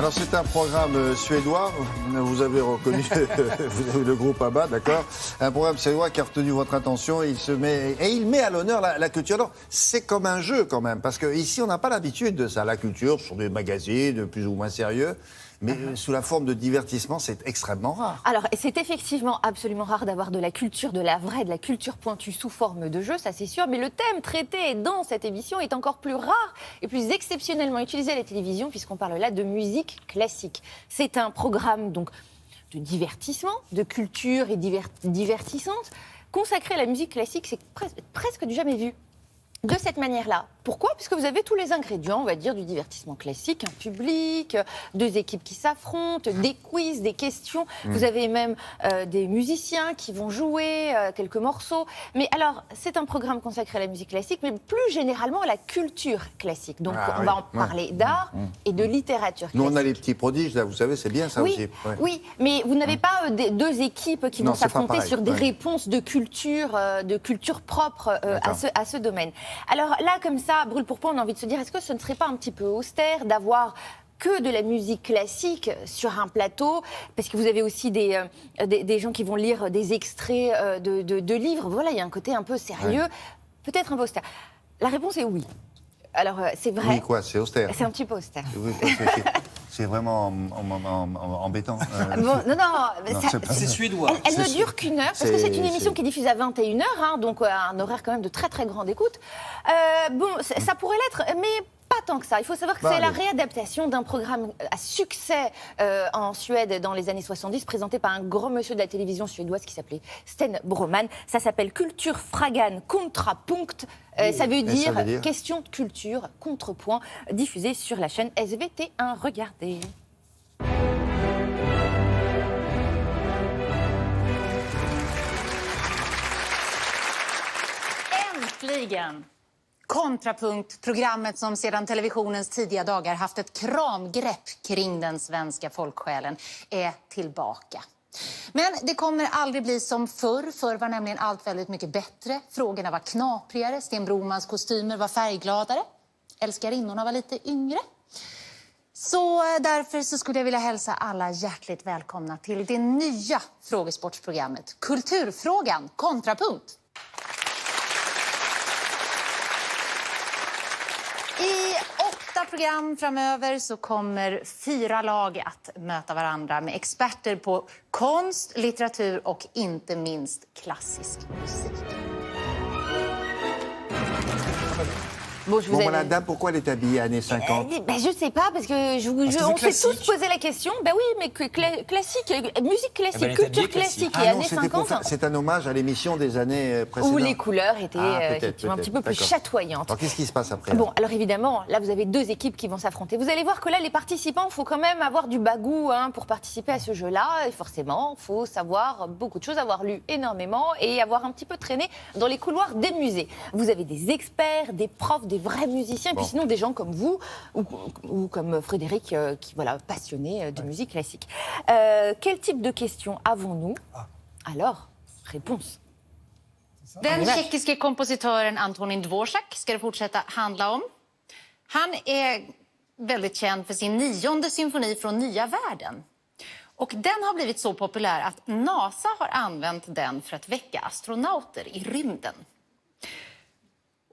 Alors c'est un programme suédois, vous avez reconnu le groupe ABBA, d'accord. Un programme suédois qui a retenu votre attention, il met à l'honneur la culture. Alors c'est comme un jeu quand même, parce qu'ici on n'a pas l'habitude de ça, la culture, sur des magazines plus ou moins sérieux. Mais sous la forme de divertissement, c'est extrêmement rare. Alors, c'est effectivement absolument rare d'avoir de la culture, de la vraie, de la culture pointue sous forme de jeu, ça c'est sûr. Mais le thème traité dans cette émission est encore plus rare et plus exceptionnellement utilisé à la télévision, puisqu'on parle là de musique classique. C'est un programme donc de divertissement, de culture et divertissante, consacré à la musique classique. C'est presque du jamais vu. De cette manière-là. Pourquoi ? Puisque vous avez tous les ingrédients, on va dire, du divertissement classique, un public, deux équipes qui s'affrontent, des quiz, des questions. Vous avez même des musiciens qui vont jouer quelques morceaux. Mais alors, c'est un programme consacré à la musique classique, mais plus généralement à la culture classique. Donc, on va en parler d'art et de littérature classique. Nous, on a les petits prodiges, là, vous savez, c'est bien ça aussi. Ouais. Oui, mais vous n'avez pas deux équipes qui vont s'affronter sur des réponses de culture propre à ce domaine. Alors là, comme ça, brûle pour point, on a envie de se dire, est-ce que ce ne serait pas un petit peu austère d'avoir que de la musique classique sur un plateau, parce que vous avez aussi des gens qui vont lire des extraits de livres. Voilà, il y a un côté un peu sérieux, peut-être un peu austère. La réponse est oui. Alors, c'est vrai. Oui, quoi, c'est austère. C'est un petit peu austère. Oui, c'est vraiment embêtant. Bon, non, c'est suédois. Elle ne dure qu'une heure, parce que c'est une émission qui diffuse à 21h, donc un horaire quand même de très très grande écoute. Ça pourrait l'être, mais pas tant que ça. Il faut savoir que c'est la réadaptation d'un programme à succès en Suède dans les années 70, présenté par un grand monsieur de la télévision suédoise qui s'appelait Sten Broman. Ça s'appelle Kulturfrågan Kontrapunkt. Ça veut dire question de culture, contrepoint, diffusé sur la chaîne SVT1. Regardez. Äntligen! Kontrapunkt, programmet som sedan televisionens tidiga dagar haft ett kramgrepp kring den svenska folksjälen, är tillbaka. Men det kommer aldrig bli som förr. Förr var nämligen allt väldigt mycket bättre. Frågorna var knaprigare, Sten Bromans kostymer var färggladare. Älskarinnorna var lite yngre. Så därför så skulle jag vilja hälsa alla hjärtligt välkomna till det nya frågesportsprogrammet Kulturfrågan kontrapunkt. I 8 program framöver så kommer 4 lag att möta varandra med experter på konst, litteratur och inte minst klassisk musik. Bon, la dame, pourquoi elle est habillée années 50 Je sais pas, parce que on s'est tous posé la question. Ben oui, mais classique, musique classique, culture classique et années 50. C'est un hommage à l'émission des années précédentes. Où les couleurs étaient effectivement un petit peu plus chatoyantes. Alors qu'est-ce qui se passe après Bon, alors évidemment, là vous avez 2 équipes qui vont s'affronter. Vous allez voir que là, les participants, il faut quand même avoir du bagou pour participer à ce jeu-là. Et forcément, il faut savoir beaucoup de choses, avoir lu énormément et avoir un petit peu traîné dans les couloirs des musées. Vous avez des experts, des profs, des vrais musiciens, et puis sinon des gens comme vous ou comme Frédéric, qui passionné de musique classique. Quel type de questions avons-nous? Alors, réponse. Den tjeckiske kompositören Antonín Dvořák ska det fortsätta handla om. Han är väldigt känd för sin 9:e symfoni från Nya världen. Och den har blivit så populär att NASA har använt den för att väcka astronauter i rymden.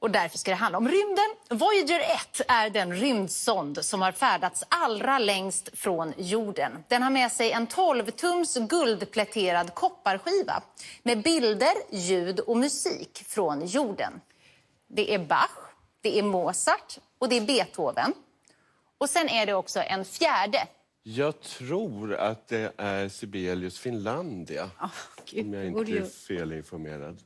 Och därför ska det handla om rymden. Voyager 1 är den rymdsond som har färdats allra längst från jorden. Den har med sig en 12-tums guldpläterad kopparskiva med bilder, ljud och musik från jorden. Det är Bach, det är Mozart och det är Beethoven. Och sen är det också en fjärde. Jag tror att det är Sibelius Finlandia. Om jag inte är felinformerad.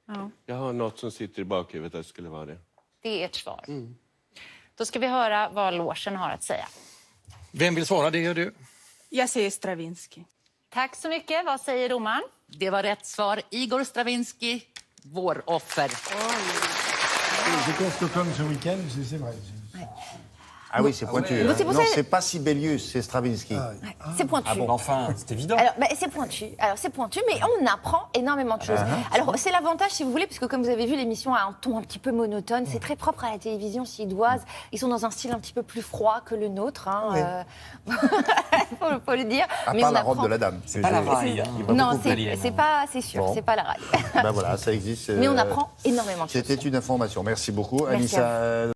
Ja. Jag har något som sitter i bakhuvudet att det skulle vara det. Det är ert svar. Då ska vi höra vad logen har att säga. Vem vill svara? Det gör du. Jag säger Stravinsky. Tack så mycket. Vad säger domaren? Det var rätt svar. Igor Stravinsky, vår offer. J'étais à Stockholm ce week-end, c'est vrai. Ah oui, c'est pointu. Donc, c'est pour Non, ça- c'est pas Sibelius, c'est Stravinsky. C'est pointu. Enfin, c'est évident. Alors, c'est pointu. Alors, c'est pointu, mais on apprend énormément de choses. Alors, c'est l'avantage, si vous voulez, puisque comme vous avez vu, l'émission a un ton un petit peu monotone. C'est très propre à la télévision suédoise. Ils sont dans un style un petit peu plus froid que le nôtre. Faut le dire. À mais part on la robe apprend. de la dame. C'est pas la raille. Hein. Non, c'est pas, c'est sûr, Bon. c'est pas la raille. Ben voilà, ça existe. Mais on apprend énormément de choses. C'était une information. Merci beaucoup, Merci à Anissa.